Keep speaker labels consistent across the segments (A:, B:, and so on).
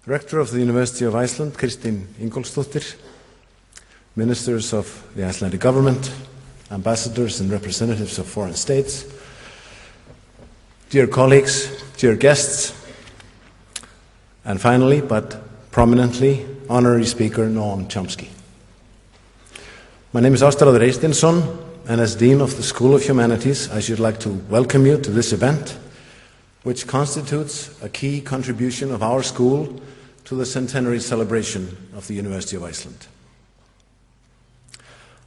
A: Rector of the University of Iceland, Kristín Ingólfsdóttir, ministers of the Icelandic government, ambassadors and representatives of foreign states, dear colleagues, dear guests, and finally, but prominently, honorary speaker Noam Chomsky. My name is Ástráður Eysteinsson, and as Dean of the School of Humanities, I should like to welcome you to this event, which constitutes a key contribution of our school to the centenary celebration of the University of Iceland.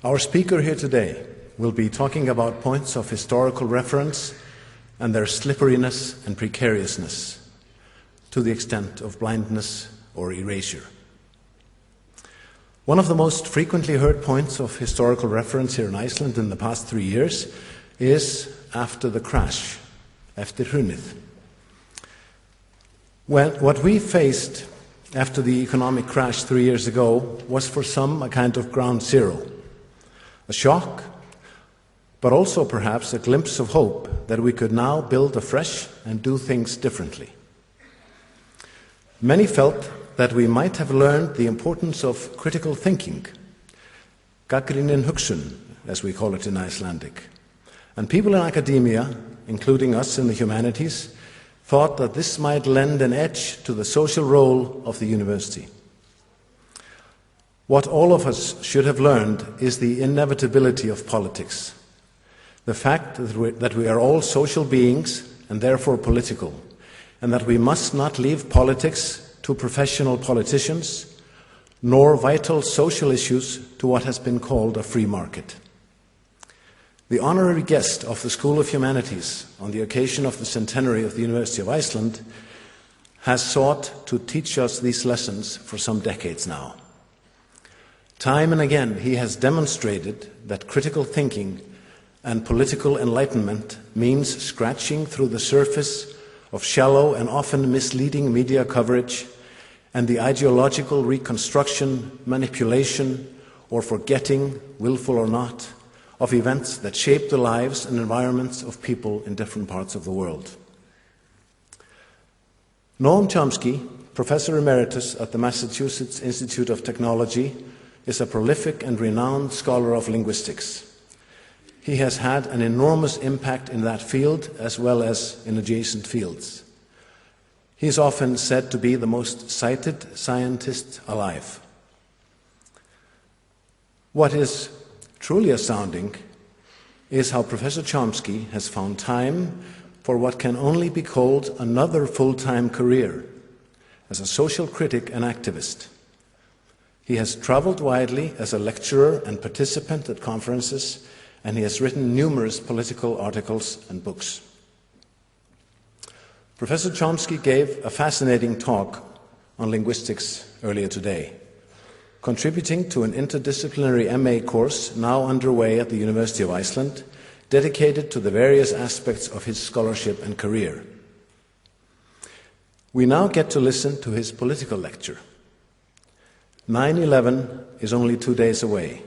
A: Our speaker here today will be talking about points of historical reference and their slipperiness and precariousness to the extent of blindness or erasure. One of the most frequently heard points of historical reference here in Iceland in the past 3 years is after the crash, eftir hrunið. What we faced after the economic crash 3 years ago was for some a kind of ground zero, a shock, but also perhaps a glimpse of hope that we could now build afresh and do things differently. Many felt that we might have learned the importance of critical thinking, gagnrýnin hugsun, as we call it in Icelandic. And people in academia, including us in the humanities, thought that this might lend an edge to the social role of the university. What all of us should have learned is the inevitability of politics, the fact that we are all social beings and therefore political, and that we must not leave politics to professional politicians, nor vital social issues to what has been called a free market. The honorary guest of the School of Humanities on the occasion of the centenary of the University of Iceland has sought to teach us these lessons for some decades now. Time and again he has demonstrated that critical thinking and political enlightenment means scratching through the surface of shallow and often misleading media coverage and the ideological reconstruction, manipulation, or forgetting, willful or not, of events that shape the lives and environments of people in different parts of the world. Noam Chomsky, Professor Emeritus at the Massachusetts Institute of Technology, is a prolific and renowned scholar of linguistics. He has had an enormous impact in that field as well as in adjacent fields. He is often said to be the most cited scientist alive. What is truly astounding is how Professor Chomsky has found time for what can only be called another full-time career as a social critic and activist. He has traveled widely as a lecturer and participant at conferences, and he has written numerous political articles and books. Professor Chomsky gave a fascinating talk on linguistics earlier today, contributing to an interdisciplinary MA course now underway at the University of Iceland, dedicated to the various aspects of his scholarship and career. We now get to listen to his political lecture. 9/11 is only 2 days away,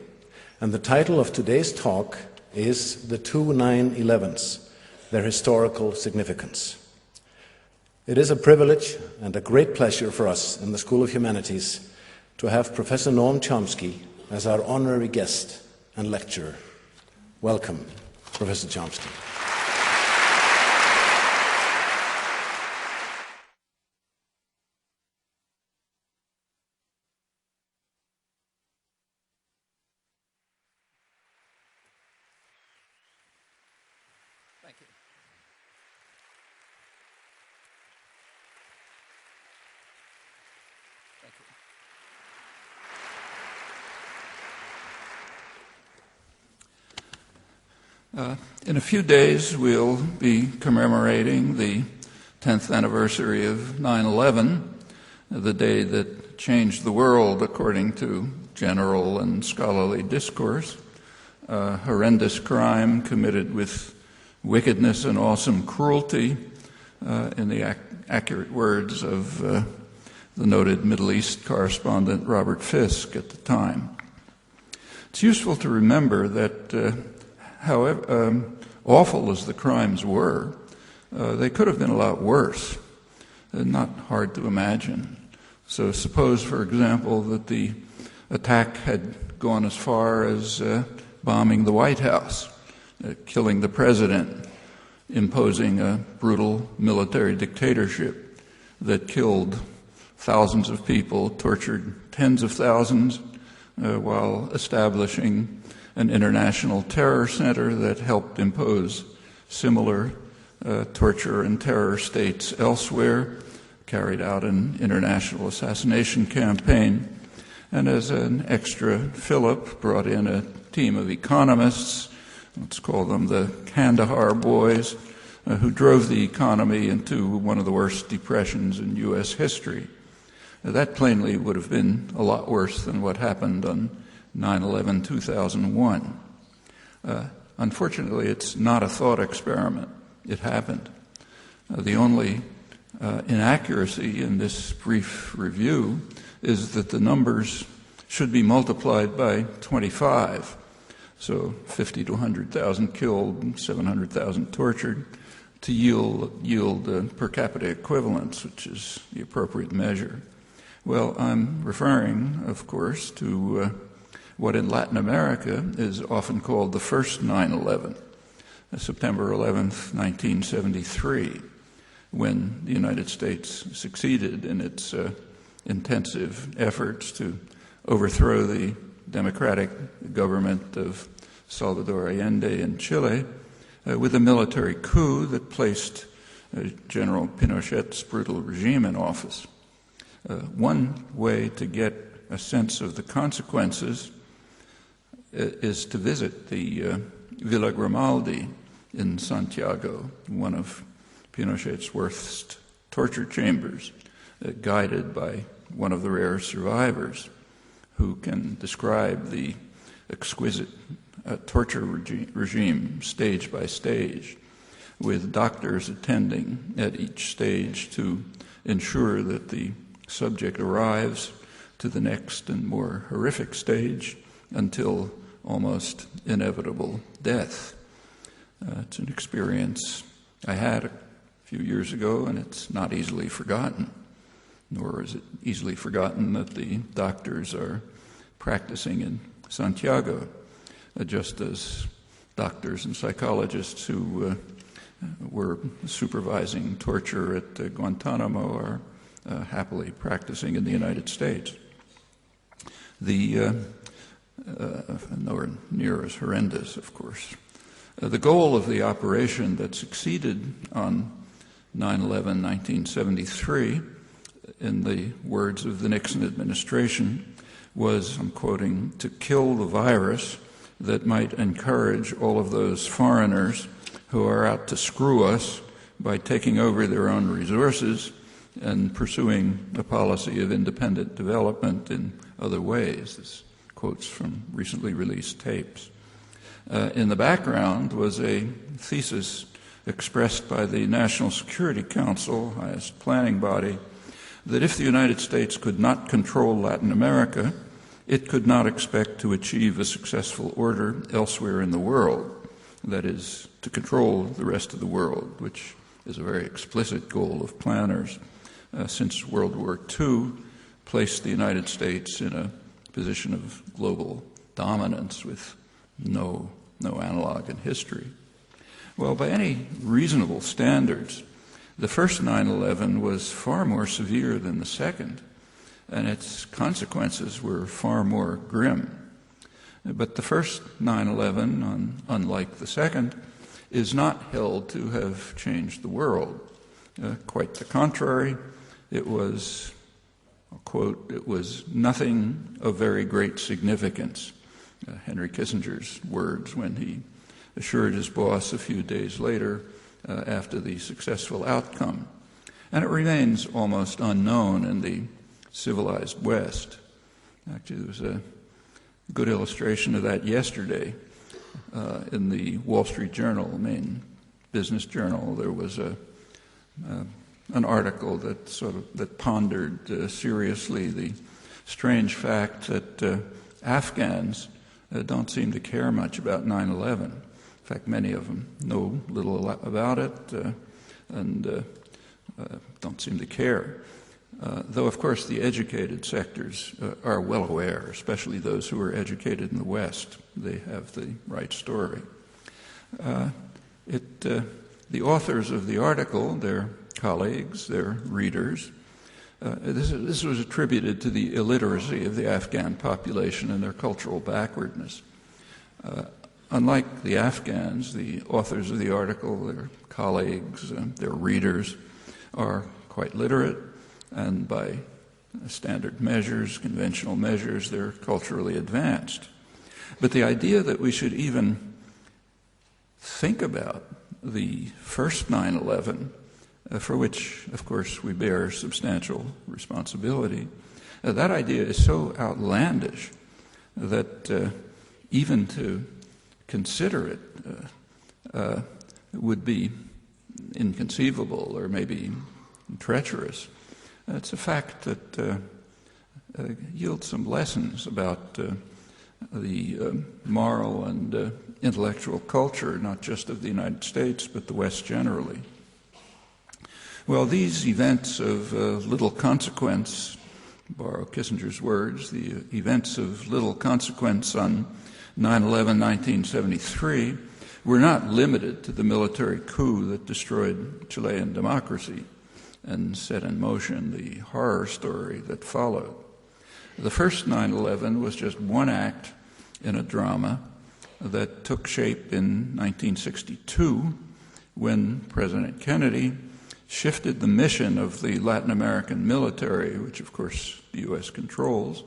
A: and the title of today's talk is The Two 9/11's, Their Historical Significance. It is a privilege and a great pleasure for us in the School of Humanities to have Professor Noam Chomsky as our honorary guest and lecturer. Welcome, Professor Chomsky.
B: Thank you. Thank you. In a few days, we'll be commemorating the 10th anniversary of 9/11, the day that changed the world according to general and scholarly discourse. A horrendous crime committed with wickedness and awesome cruelty, in the accurate words of the noted Middle East correspondent Robert Fisk at the time. It's useful to remember that however awful as the crimes were, they could have been a lot worse. Not hard to imagine So suppose, for example, that the attack had gone as far as bombing the White House, killing the president, imposing a brutal military dictatorship that killed thousands of people, tortured tens of thousands, while establishing an international terror center that helped impose similar torture and terror states elsewhere, carried out an international assassination campaign, and as an extra fillip brought in a team of economists, let's call them the Kandahar boys, who drove the economy into one of the worst depressions in U.S. history. That plainly would have been a lot worse than what happened on 9/11/2001. Unfortunately, it's not a thought experiment. It happened. The only inaccuracy in this brief review is that the numbers should be multiplied by 25. So 50 to 100,000 killed, 700,000 tortured, to yield per capita equivalence, which is the appropriate measure. Well, I'm referring, of course, to what in Latin America is often called the first 9/11, September 11th, 1973, when the United States succeeded in its intensive efforts to overthrow the democratic government of Salvador Allende in Chile with a military coup that placed General Pinochet's brutal regime in office. One way to get a sense of the consequences is to visit the Villa Grimaldi in Santiago, one of Pinochet's worst torture chambers, guided by one of the rare survivors who can describe the exquisite torture regime stage by stage, with doctors attending at each stage to ensure that the subject arrives to the next and more horrific stage until almost inevitable death. It's an experience I had a few years ago, and it's not easily forgotten, nor is it easily forgotten that the doctors are practicing in Santiago, just as doctors and psychologists who were supervising torture at Guantanamo are happily practicing in the United States. Nowhere near as horrendous, of course. The goal of the operation that succeeded on 9/11/1973, in the words of the Nixon administration, was, I'm quoting, to kill the virus that might encourage all of those foreigners who are out to screw us by taking over their own resources and pursuing a policy of independent development in other ways. This quotes from recently released tapes. In the background was a thesis expressed by the National Security Council, highest planning body, that if the United States could not control Latin America, it could not expect to achieve a successful order elsewhere in the world, that is, to control the rest of the world, which is a very explicit goal of planners since World War II placed the United States in a position of global dominance with no analog in history. Well, by any reasonable standards, the first 9/11 was far more severe than the second, and its consequences were far more grim. But the first 9/11, unlike the second, is not held to have changed the world. Quite the contrary, it was, I'll quote, "it was nothing of very great significance," Henry Kissinger's words when he assured his boss a few days later after the successful outcome. And it remains almost unknown in the civilized West. Actually, there was a good illustration of that yesterday in the Wall Street Journal, main business journal. There was an article that pondered seriously the strange fact that Afghans don't seem to care much about 9/11. In fact, many of them know little about it and don't seem to care. though of course the educated sectors are well aware, especially those who are educated in the West. They have the right story. The authors of the article, their colleagues, their readers, this was attributed to the illiteracy of the Afghan population and their cultural backwardness. Unlike the Afghans, the authors of the article, their colleagues, their readers, are quite literate, and by standard measures, conventional measures, they're culturally advanced. But the idea that we should even think about the first 9/11, for which, of course, we bear substantial responsibility, that idea is so outlandish that even to consider it would be inconceivable or maybe treacherous. It's a fact that yields some lessons about the moral and intellectual culture, not just of the United States, but the West generally. Well, these events of little consequence, borrow Kissinger's words, the events of little consequence on 9/11, 1973, were not limited to the military coup that destroyed Chilean democracy and set in motion the horror story that followed. The first 9/11 was just one act in a drama that took shape in 1962 when President Kennedy shifted the mission of the Latin American military, which of course the U.S. controls,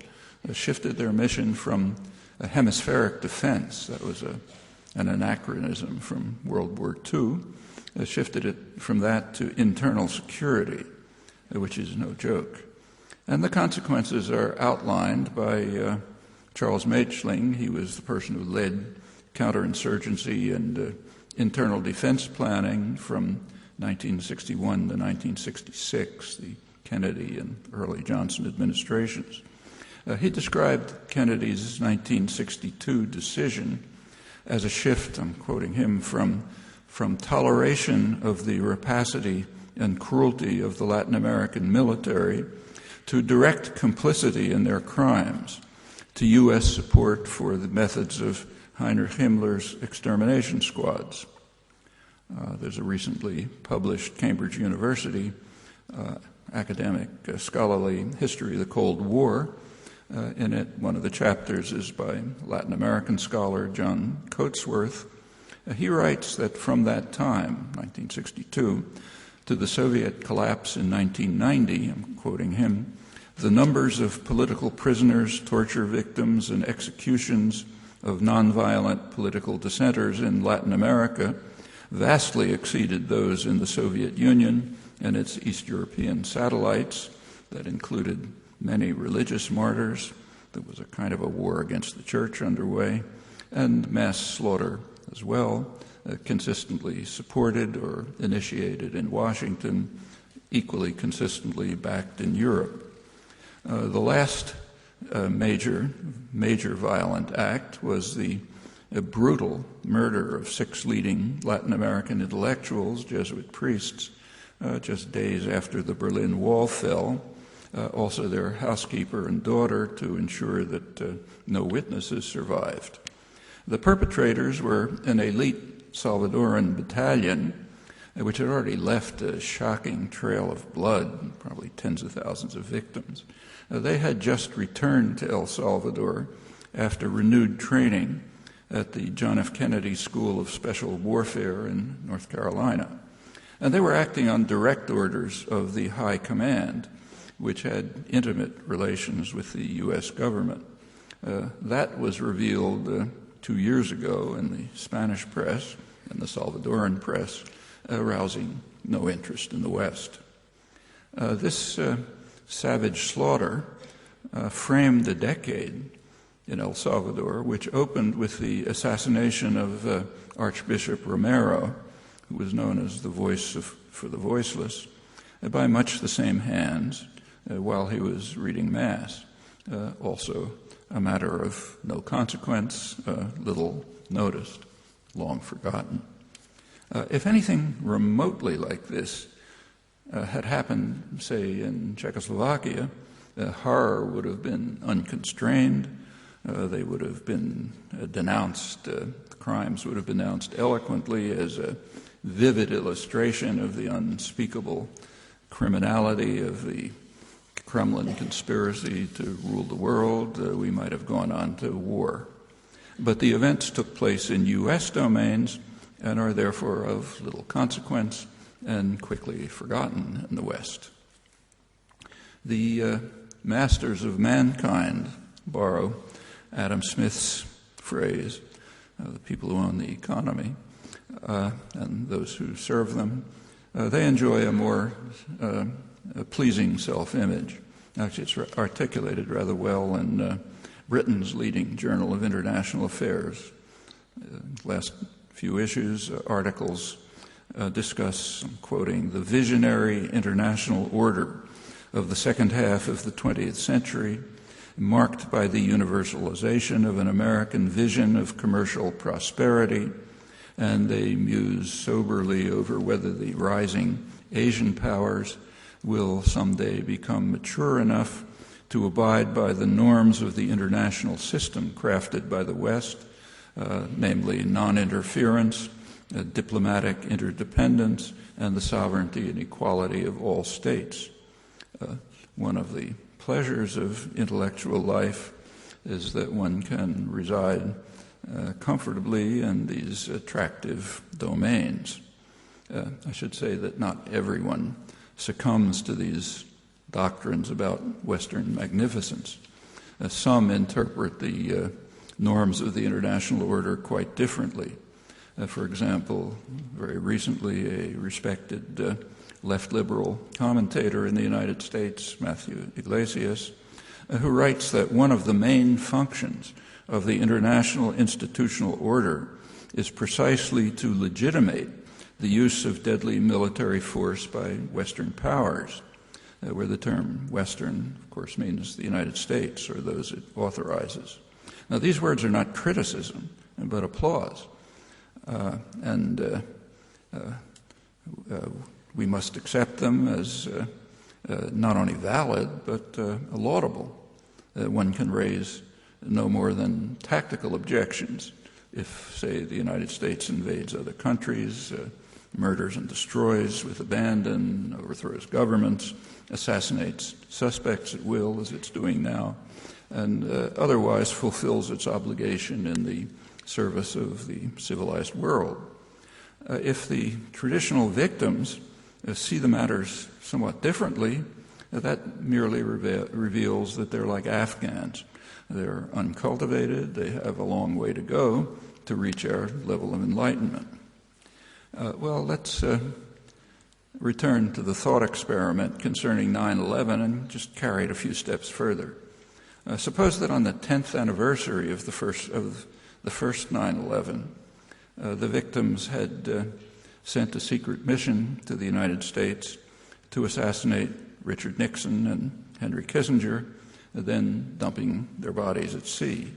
B: shifted their mission from a hemispheric defense, that was an anachronism from World War II, shifted it from that to internal security, which is no joke. And the consequences are outlined by Charles Maechling. He was the person who led counterinsurgency and internal defense planning from 1961 to 1966, the Kennedy and early Johnson administrations. He described Kennedy's 1962 decision as a shift, I'm quoting him, from toleration of the rapacity and cruelty of the Latin American military to direct complicity in their crimes, to U.S. support for the methods of Heinrich Himmler's extermination squads. There's a recently published Cambridge University academic scholarly history of the Cold War. In it, one of the chapters is by Latin American scholar John Coatsworth. He writes that from that time, 1962, to the Soviet collapse in 1990, I'm quoting him, the numbers of political prisoners, torture victims, and executions of nonviolent political dissenters in Latin America vastly exceeded those in the Soviet Union and its East European satellites. That included many religious martyrs. There was a kind of a war against the church underway, and mass slaughter as well, consistently supported or initiated in Washington, equally consistently backed in Europe. The last major violent act was the brutal murder of 6 leading Latin American intellectuals, Jesuit priests, just days after the Berlin Wall fell, also their housekeeper and daughter, to ensure that no witnesses survived. The perpetrators were an elite Salvadoran battalion, which had already left a shocking trail of blood, probably tens of thousands of victims. They had just returned to El Salvador after renewed training at the John F. Kennedy School of Special Warfare in North Carolina. And they were acting on direct orders of the High Command, which had intimate relations with the U.S. government. That was revealed 2 years ago in the Spanish press and the Salvadoran press, arousing no interest in the West. This savage slaughter framed a decade in El Salvador, which opened with the assassination of Archbishop Romero, who was known as the voice for the voiceless, by much the same hands while he was reading Mass. Also a matter of no consequence, little noticed, long forgotten. If anything remotely like this had happened, say, in Czechoslovakia, horror would have been unconstrained. They would have been denounced, crimes would have been denounced eloquently as a vivid illustration of the unspeakable criminality of the Kremlin conspiracy to rule the world. We might have gone on to war. But the events took place in U.S. domains and are therefore of little consequence and quickly forgotten in the West. The masters of mankind borrow Adam Smith's phrase, the people who own the economy and those who serve them, they enjoy a more pleasing self-image. Actually, it's articulated rather well in Britain's leading journal of international affairs. Last few issues, articles discuss, I'm quoting, the visionary international order of the second half of the 20th century, marked by the universalization of an American vision of commercial prosperity, and they muse soberly over whether the rising Asian powers will someday become mature enough to abide by the norms of the international system crafted by the West, namely non-interference, diplomatic interdependence, and the sovereignty and equality of all states. One of the pleasures of intellectual life is that one can reside comfortably in these attractive domains. I should say that not everyone succumbs to these doctrines about Western magnificence. Some interpret the norms of the international order quite differently. For example, very recently, a respected left liberal commentator in the United States, Matthew Iglesias, who writes that one of the main functions of the international institutional order is precisely to legitimate the use of deadly military force by Western powers, where the term Western, of course, means the United States or those it authorizes. Now, these words are not criticism, but applause. We must accept them as not only valid, but laudable. One can raise no more than tactical objections if, say, the United States invades other countries, murders and destroys with abandon, overthrows governments, assassinates suspects at will, as it's doing now, and otherwise fulfills its obligation in the service of the civilized world. If the traditional victims see the matters somewhat differently, that merely reveals that they're like Afghans. They're uncultivated, they have a long way to go to reach our level of enlightenment. Let's return to the thought experiment concerning 9/11 and just carry it a few steps further. Suppose that on the 10th anniversary of the first 9/11, the victims had sent a secret mission to the United States to assassinate Richard Nixon and Henry Kissinger, then dumping their bodies at sea.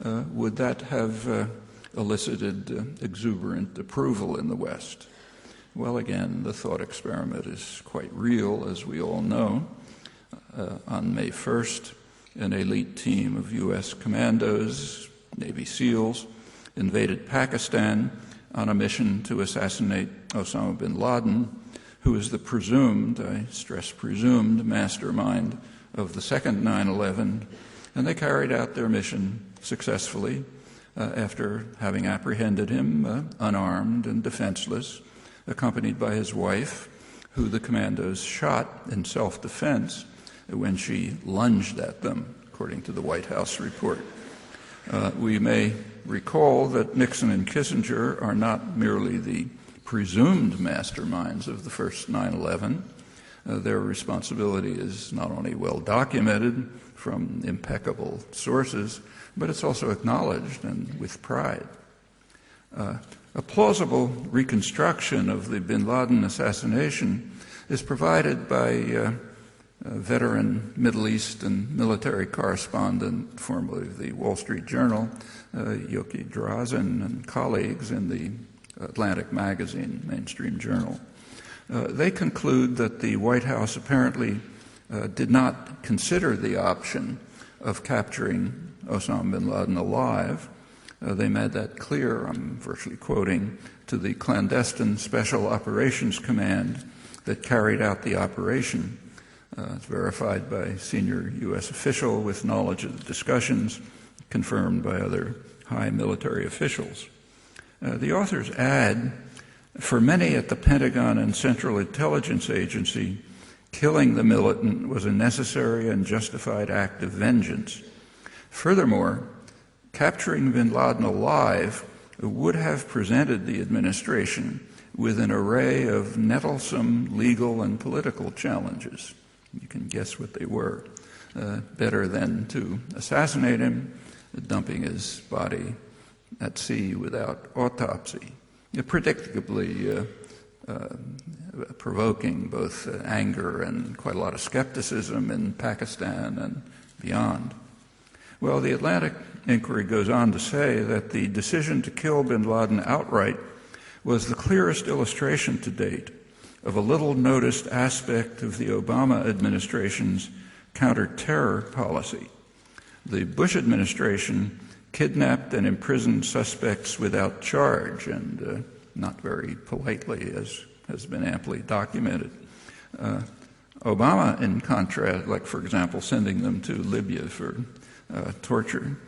B: Would that have elicited exuberant approval in the West? Well, again, the thought experiment is quite real, as we all know. On May 1st, an elite team of U.S. commandos, Navy SEALs, invaded Pakistan on a mission to assassinate Osama bin Laden, who is the presumed, I stress presumed, mastermind of the second 9/11, and they carried out their mission successfully after having apprehended him unarmed and defenseless, accompanied by his wife, who the commandos shot in self-defense when she lunged at them, according to the White House report. We may recall that Nixon and Kissinger are not merely the presumed masterminds of the first 9/11. Their responsibility is not only well documented from impeccable sources, but it's also acknowledged and with pride. A plausible reconstruction of the bin Laden assassination is provided by veteran Middle East and military correspondent, formerly of the Wall Street Journal, Yoki Drazen, and colleagues in the Atlantic magazine, mainstream journal. They conclude that the White House apparently did not consider the option of capturing Osama bin Laden alive. They made that clear, I'm virtually quoting, to the clandestine Special Operations Command that carried out the operation. It's verified by a senior U.S. official with knowledge of the discussions, confirmed by other high military officials. The authors add, for many at the Pentagon and Central Intelligence Agency, killing the militant was a necessary and justified act of vengeance. Furthermore, capturing bin Laden alive would have presented the administration with an array of nettlesome legal and political challenges. You can guess what they were. Better than to assassinate him, dumping his body at sea without autopsy. Predictably provoking both anger and quite a lot of skepticism in Pakistan and beyond. Well, the Atlantic inquiry goes on to say that the decision to kill bin Laden outright was the clearest illustration to date of a little-noticed aspect of the Obama administration's counter-terror policy. The Bush administration kidnapped and imprisoned suspects without charge, and not very politely, as has been amply documented. Obama, in contrast, like, for example, sending them to Libya for torture,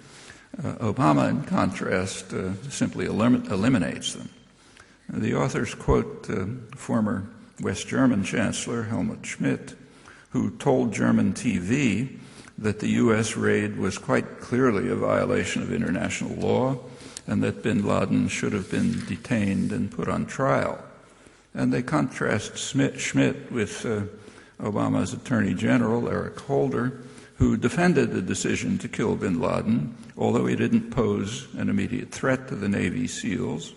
B: Obama, in contrast, simply eliminates them. The authors quote former West German Chancellor Helmut Schmidt, who told German TV that the U.S. raid was quite clearly a violation of international law and that bin Laden should have been detained and put on trial. And they contrast Schmidt with Obama's Attorney General, Eric Holder, who defended the decision to kill bin Laden, although he didn't pose an immediate threat to the Navy SEALs.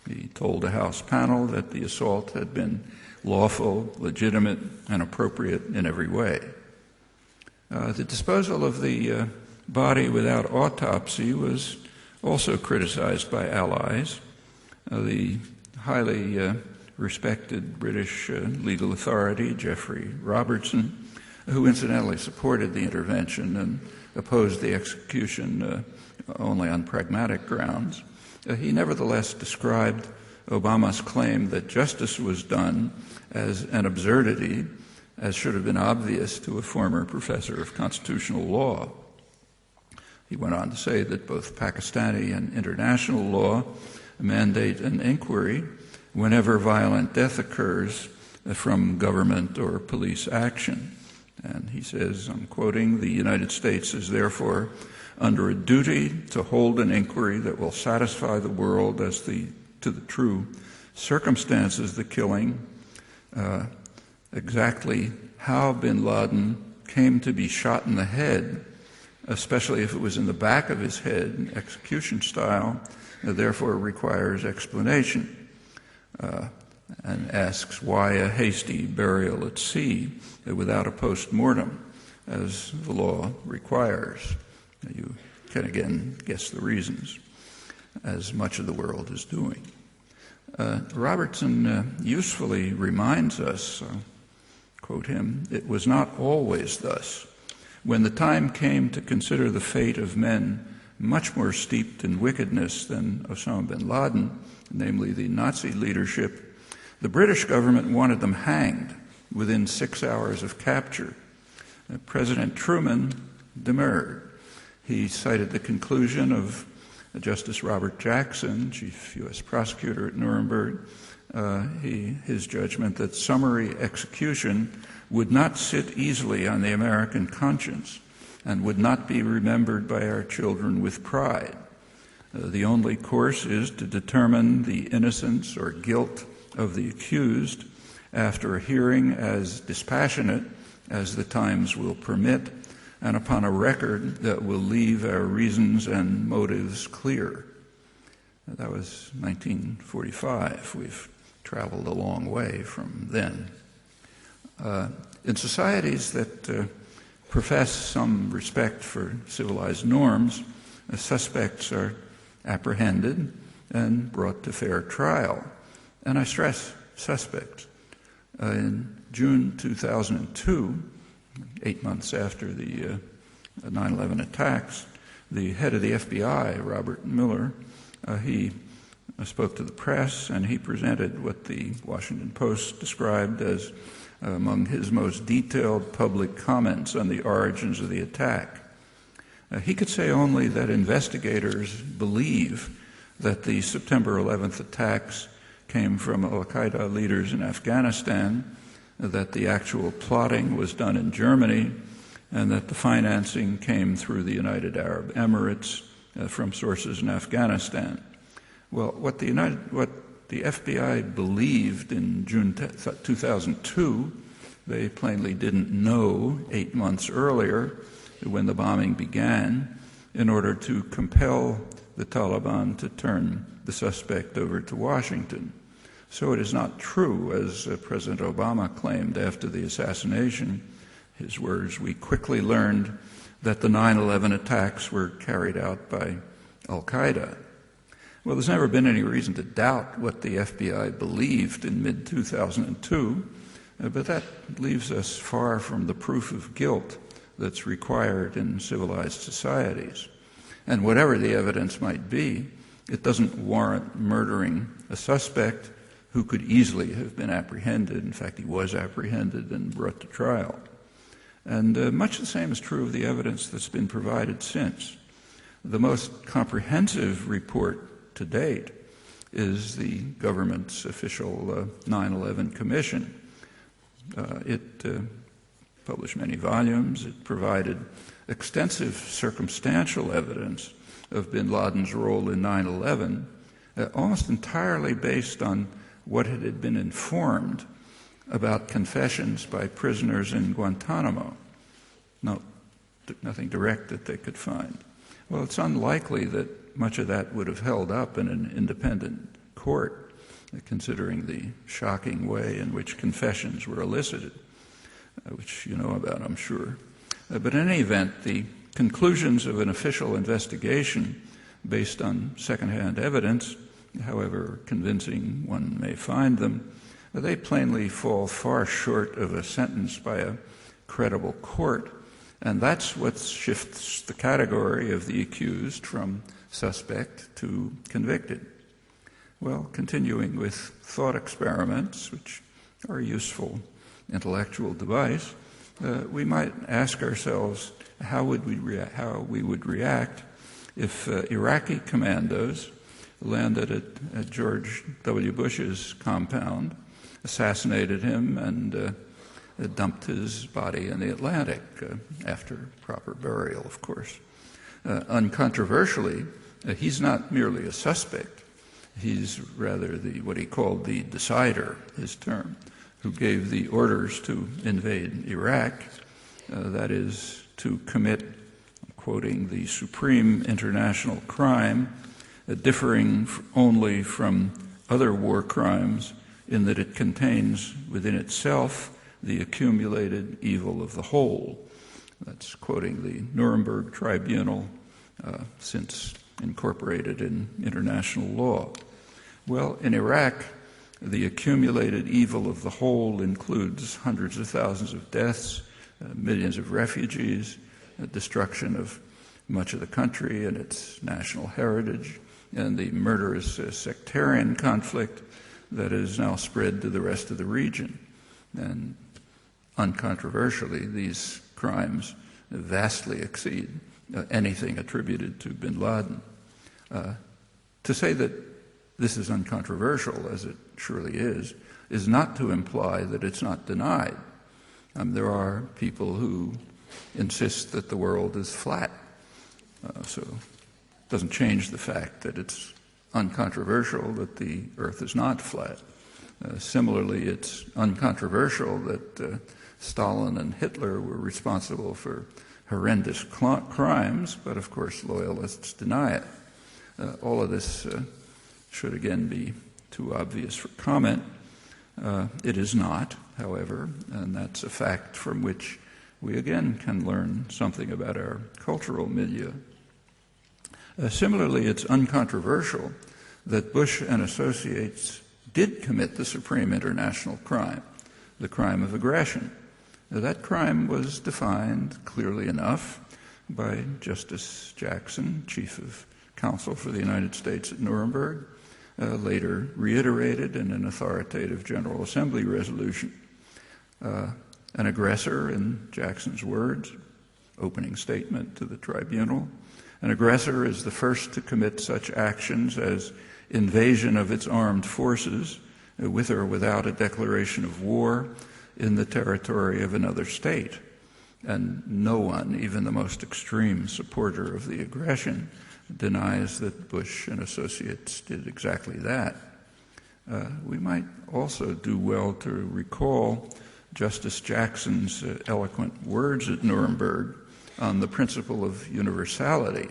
B: He told a House panel that the assault had been lawful, legitimate, and appropriate in every way. The disposal of the body without autopsy was also criticized by allies. The highly respected British legal authority, Geoffrey Robertson, who incidentally supported the intervention and opposed the execution only on pragmatic grounds, he nevertheless described Obama's claim that justice was done as an absurdity, as should have been obvious to a former professor of constitutional law. He went on to say that both Pakistani and international law mandate an inquiry whenever violent death occurs from government or police action. And he says, I'm quoting, "The United States is therefore under a duty to hold an inquiry that will satisfy the world as to the true circumstances of the killing, exactly how bin Laden came to be shot in the head, especially if it was in the back of his head, execution style, therefore requires explanation," and asks why a hasty burial at sea without a post-mortem, as the law requires. You can again guess the reasons, as much of the world is doing. Robertson usefully reminds us, quote him, "It was not always thus. When the time came to consider the fate of men much more steeped in wickedness than Osama bin Laden, namely the Nazi leadership, the British government wanted them hanged within 6 hours of capture. President Truman demurred. He cited the conclusion of Justice Robert Jackson, chief U.S. prosecutor at Nuremberg, his judgment that summary execution would not sit easily on the American conscience and would not be remembered by our children with pride. The only course is to determine the innocence or guilt of the accused after a hearing as dispassionate as the times will permit, and upon a record that will leave our reasons and motives clear." That was 1945. We've traveled a long way from then. In societies that profess some respect for civilized norms, suspects are apprehended and brought to fair trial. And I stress suspects. In June 2002, 8 months after the 9/11 attacks, the head of the FBI, Robert Mueller, he spoke to the press, and he presented what the Washington Post described as among his most detailed public comments on the origins of the attack. He could say only that investigators believe that the September 11th attacks came from al-Qaeda leaders in Afghanistan, that the actual plotting was done in Germany, and that the financing came through the United Arab Emirates from sources in Afghanistan. Well, what the FBI believed in June 2002, they plainly didn't know 8 months earlier when the bombing began, in order to compel the Taliban to turn the suspect over to Washington. So it is not true, as President Obama claimed after the assassination, his words, "We quickly learned that the 9/11 attacks were carried out by al-Qaeda." Well, there's never been any reason to doubt what the FBI believed in mid-2002, but that leaves us far from the proof of guilt that's required in civilized societies. And whatever the evidence might be, it doesn't warrant murdering a suspect who could easily have been apprehended. In fact, he was apprehended and brought to trial. And much the same is true of the evidence that's been provided since. The most comprehensive report to date is the government's official 9/11 Commission. It published many volumes. It provided extensive circumstantial evidence of bin Laden's role in 9/11, almost entirely based on what it had been informed about confessions by prisoners in Guantanamo. Nothing direct that they could find. Well, it's unlikely that much of that would have held up in an independent court, considering the shocking way in which confessions were elicited, which you know about, I'm sure. But in any event, the conclusions of an official investigation based on secondhand evidence, however convincing one may find them, they plainly fall far short of a sentence by a credible court, and that's what shifts the category of the accused from suspect to convicted. Well, continuing with thought experiments, which are a useful intellectual device, we might ask ourselves how we would react if Iraqi commandos landed at George W. Bush's compound, assassinated him, and dumped his body in the Atlantic after proper burial, of course. Uncontroversially, he's not merely a suspect. He's rather what he called the decider, his term, who gave the orders to invade Iraq, that is, to commit, I'm quoting, the supreme international crime, differing only from other war crimes in that it contains within itself the accumulated evil of the whole. That's quoting the Nuremberg Tribunal, since incorporated in international law. Well, in Iraq, the accumulated evil of the whole includes hundreds of thousands of deaths, millions of refugees, destruction of much of the country and its national heritage, and the murderous sectarian conflict that is now spread to the rest of the region. And uncontroversially, these crimes vastly exceed anything attributed to bin Laden. To say that this is uncontroversial, as it surely is not to imply that it's not denied. There are people who insist that the world is flat. So it doesn't change the fact that it's uncontroversial that the earth is not flat. Similarly, it's uncontroversial that Stalin and Hitler were responsible for horrendous crimes, but of course loyalists deny it. All of this should again be too obvious for comment. It is not, however, and that's a fact from which we again can learn something about our cultural milieu. Similarly, it's uncontroversial that Bush and associates did commit the supreme international crime, the crime of aggression. Now, that crime was defined clearly enough by Justice Jackson, Chief of Counsel for the United States at Nuremberg, later reiterated in an authoritative General Assembly resolution. An aggressor, in Jackson's words, opening statement to the tribunal, an aggressor is the first to commit such actions as invasion of its armed forces, with or without a declaration of war, in the territory of another state. And no one, even the most extreme supporter of the aggression, denies that Bush and associates did exactly that. We might also do well to recall Justice Jackson's eloquent words at Nuremberg on the principle of universality.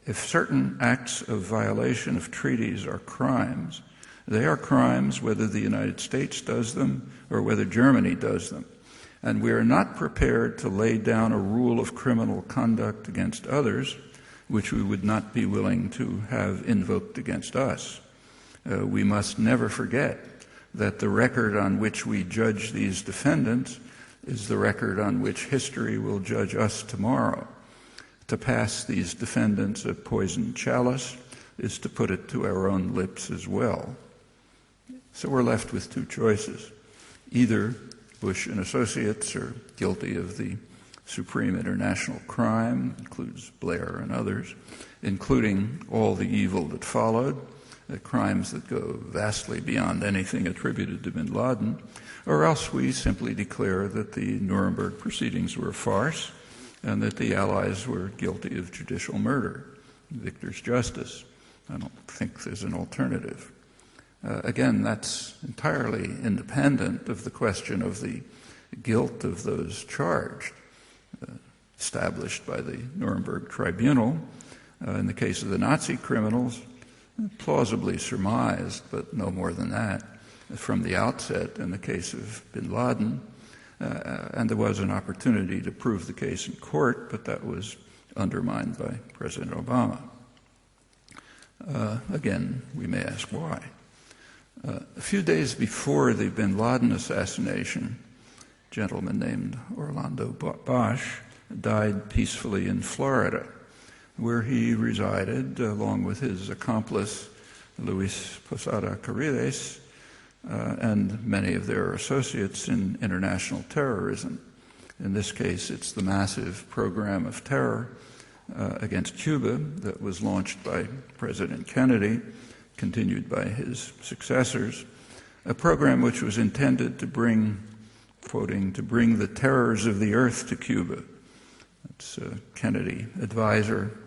B: If certain acts of violation of treaties are crimes, they are crimes whether the United States does them or whether Germany does them. And we are not prepared to lay down a rule of criminal conduct against others, which we would not be willing to have invoked against us. We must never forget that the record on which we judge these defendants is the record on which history will judge us tomorrow. To pass these defendants a poisoned chalice is to put it to our own lips as well. So we're left with two choices. Either Bush and associates are guilty of the supreme international crime, includes Blair and others, including all the evil that followed, the crimes that go vastly beyond anything attributed to bin Laden, or else we simply declare that the Nuremberg proceedings were a farce and that the Allies were guilty of judicial murder, victor's justice. I don't think there's an alternative. Again, that's entirely independent of the question of the guilt of those charged, established by the Nuremberg Tribunal. In the case of the Nazi criminals, plausibly surmised, but no more than that, from the outset in the case of bin Laden. And there was an opportunity to prove the case in court, but that was undermined by President Obama. Again, we may ask why. A few days before the bin Laden assassination, a gentleman named Orlando Bosch died peacefully in Florida, where he resided along with his accomplice, Luis Posada Carriles, and many of their associates in international terrorism. In this case, it's the massive program of terror against Cuba that was launched by President Kennedy, continued by his successors, a program which was intended to bring, quoting, to bring the terrors of the earth to Cuba. That's Kennedy advisor,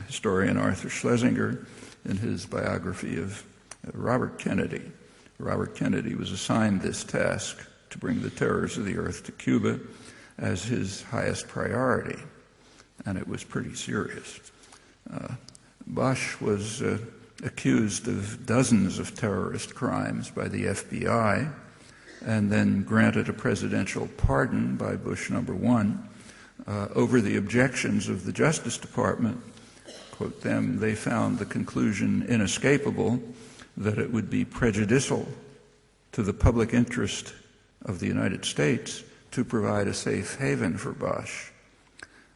B: historian Arthur Schlesinger, in his biography of Robert Kennedy. Robert Kennedy was assigned this task to bring the terrors of the earth to Cuba as his highest priority, and it was pretty serious. Bosch was accused of dozens of terrorist crimes by the FBI and then granted a presidential pardon by Bush #1 over the objections of the Justice Department. Quote them, they found the conclusion inescapable that it would be prejudicial to the public interest of the United States to provide a safe haven for Bosch.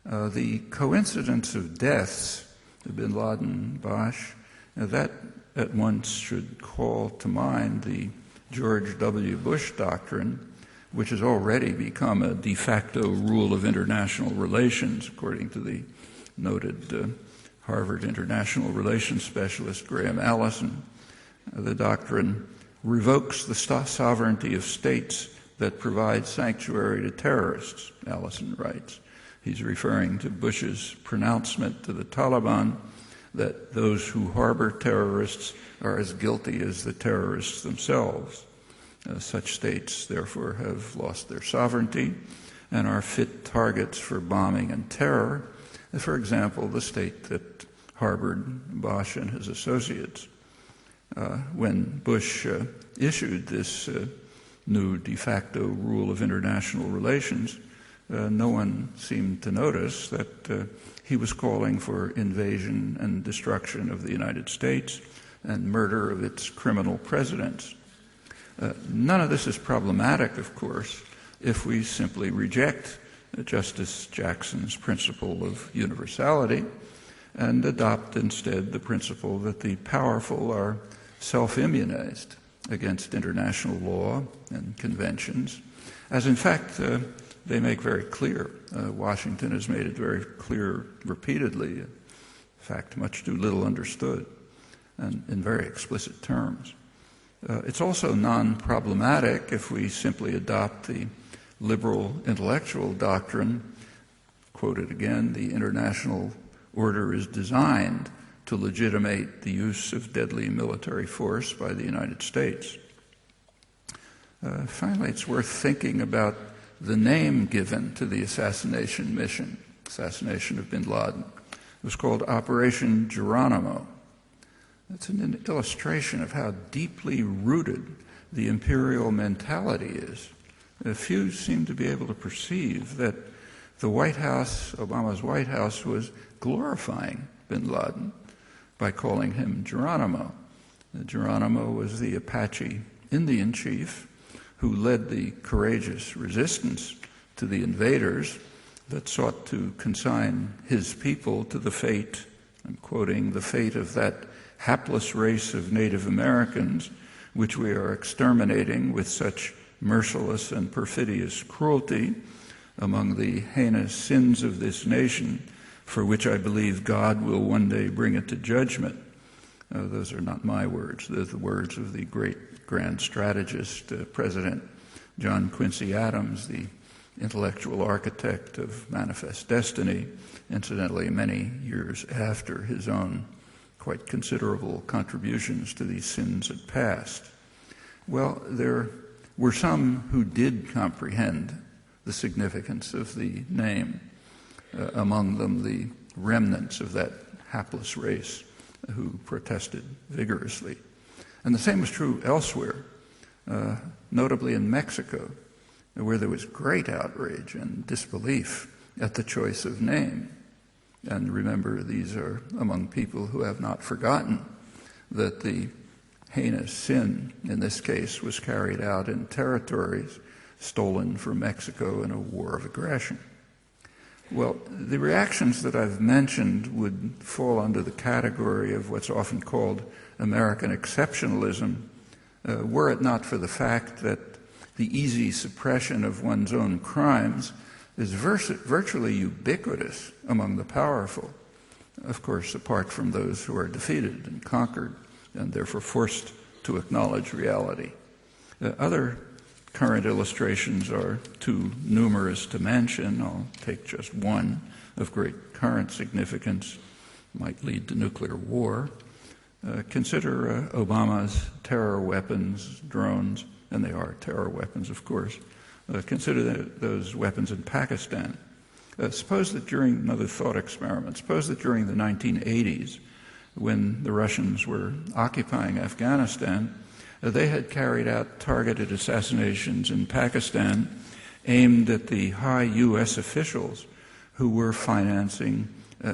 B: The coincidence of deaths of bin Laden, Bosch, that at once should call to mind the George W. Bush doctrine, which has already become a de facto rule of international relations, according to the noted Harvard international relations specialist Graham Allison. The doctrine revokes the sovereignty of states that provide sanctuary to terrorists, Allison writes. He's referring to Bush's pronouncement to the Taliban that those who harbor terrorists are as guilty as the terrorists themselves. Such states, therefore, have lost their sovereignty and are fit targets for bombing and terror. For example, the state that harbored Bosch and his associates. When Bush issued this new de facto rule of international relations, no one seemed to notice that he was calling for invasion and destruction of the United States and murder of its criminal presidents. None of this is problematic, of course, if we simply reject Justice Jackson's principle of universality and adopt instead the principle that the powerful are self-immunized against international law and conventions, as in fact they make very clear. Washington has made it very clear repeatedly, in fact much too little understood, and in very explicit terms. It's also non-problematic if we simply adopt the liberal intellectual doctrine, quoted again, the international order is designed to legitimate the use of deadly military force by the United States. Finally, it's worth thinking about the name given to the assassination mission, assassination of bin Laden. It was called Operation Geronimo. It's an illustration of how deeply rooted the imperial mentality is. Few seem to be able to perceive that the White House, Obama's White House, was glorifying bin Laden by calling him Geronimo. Geronimo was the Apache Indian chief who led the courageous resistance to the invaders that sought to consign his people to the fate, I'm quoting, the fate of that hapless race of Native Americans which we are exterminating with such merciless and perfidious cruelty, among the heinous sins of this nation, for which I believe God will one day bring it to judgment. Those are not my words. They're the words of the great grand strategist, President John Quincy Adams, the intellectual architect of Manifest Destiny, incidentally many years after his own quite considerable contributions to these sins had passed. Well, there were some who did comprehend the significance of the name, among them the remnants of that hapless race who protested vigorously. And the same was true elsewhere, notably in Mexico, where there was great outrage and disbelief at the choice of name. And remember, these are among people who have not forgotten that the heinous sin in this case was carried out in territories stolen from Mexico in a war of aggression. Well, the reactions that I've mentioned would fall under the category of what's often called American exceptionalism, were it not for the fact that the easy suppression of one's own crimes is virtually ubiquitous among the powerful, of course, apart from those who are defeated and conquered and therefore forced to acknowledge reality. Other current illustrations are too numerous to mention. I'll take just one of great current significance, might lead to nuclear war. Consider Obama's terror weapons, drones, and they are terror weapons, of course. Consider those weapons in Pakistan. Suppose that during, another thought experiment, suppose that during the 1980s, when the Russians were occupying Afghanistan, they had carried out targeted assassinations in Pakistan aimed at the high U.S. officials who were financing,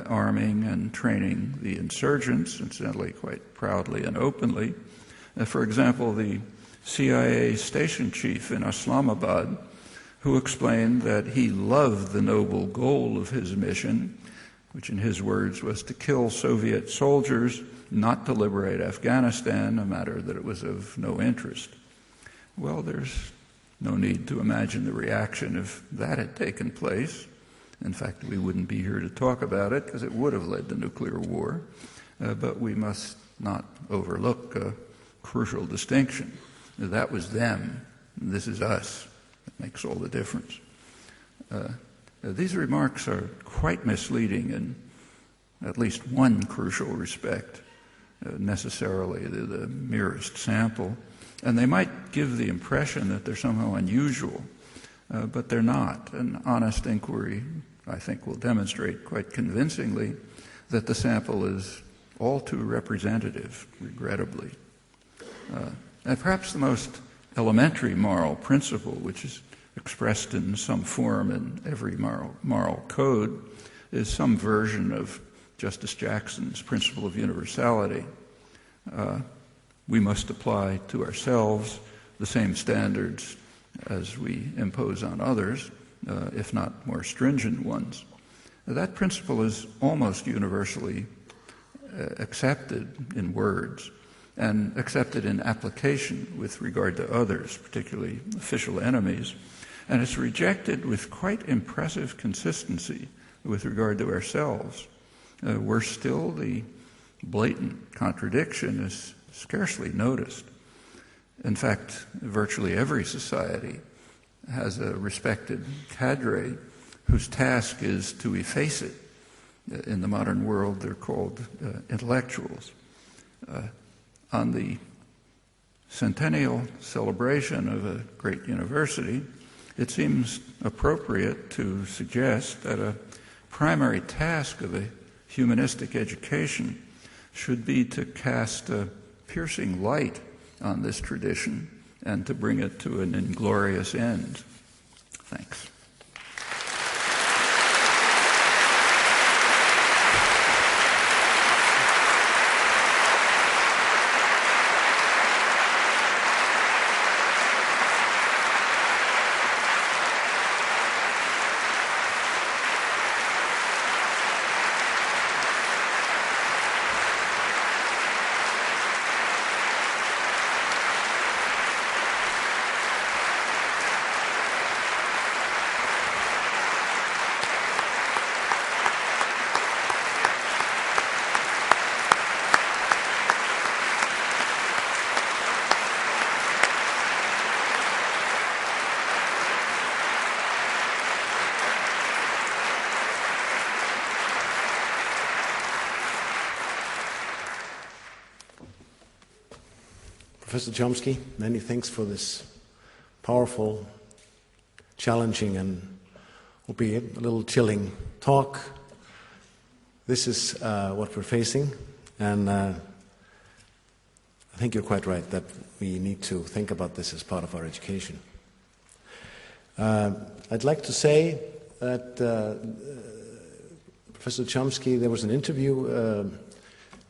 B: arming, and training the insurgents, incidentally quite proudly and openly. For example, the CIA station chief in Islamabad, who explained that he loved the noble goal of his mission, which in his words was to kill Soviet soldiers, not to liberate Afghanistan, a matter that it was of no interest. Well, there's no need to imagine the reaction if that had taken place. In fact, we wouldn't be here to talk about it because it would have led to nuclear war. But we must not overlook a crucial distinction. That was them. This is us. It makes all the difference. These remarks are quite misleading in at least one crucial respect. Necessarily they're the merest sample, and they might give the impression that they're somehow unusual, but they're not. An honest inquiry, I think, will demonstrate quite convincingly that the sample is all too representative, regrettably. And perhaps the most elementary moral principle, which is expressed in some form in every moral code, is some version of Justice Jackson's principle of universality. We must apply to ourselves the same standards as we impose on others, if not more stringent ones. That principle is almost universally accepted in words and accepted in application with regard to others, particularly official enemies, and it's rejected with quite impressive consistency with regard to ourselves. Worse still, the blatant contradiction is scarcely noticed. In fact, virtually every society has a respected cadre whose task is to efface it. In the modern world, they're called intellectuals. On the centennial celebration of a great university, it seems appropriate to suggest that a primary task of a humanistic education should be to cast a piercing light on this tradition and to bring it to an inglorious end. Thanks.
A: Professor Chomsky, many thanks for this powerful, challenging, and albeit a little chilling talk. This is what we're facing, and I think you're quite right that we need to think about this as part of our education. I'd like to say that Professor Chomsky, there was an interview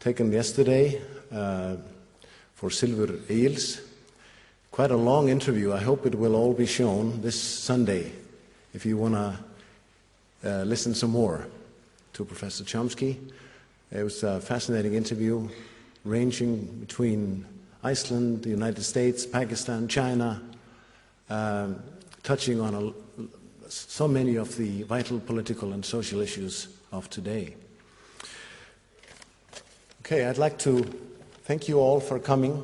A: taken yesterday for Silver Eels. Quite a long interview. I hope it will all be shown this Sunday if you want to listen some more to Professor Chomsky. It was a fascinating interview ranging between Iceland, the United States, Pakistan, China, touching on so many of the vital political and social issues of today. Okay, I'd like to thank you all for coming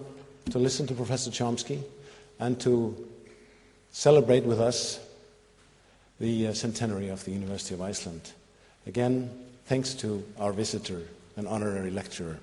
A: to listen to Professor Chomsky and to celebrate with us the centenary of the University of Iceland. Again, thanks to our visitor and honorary lecturer.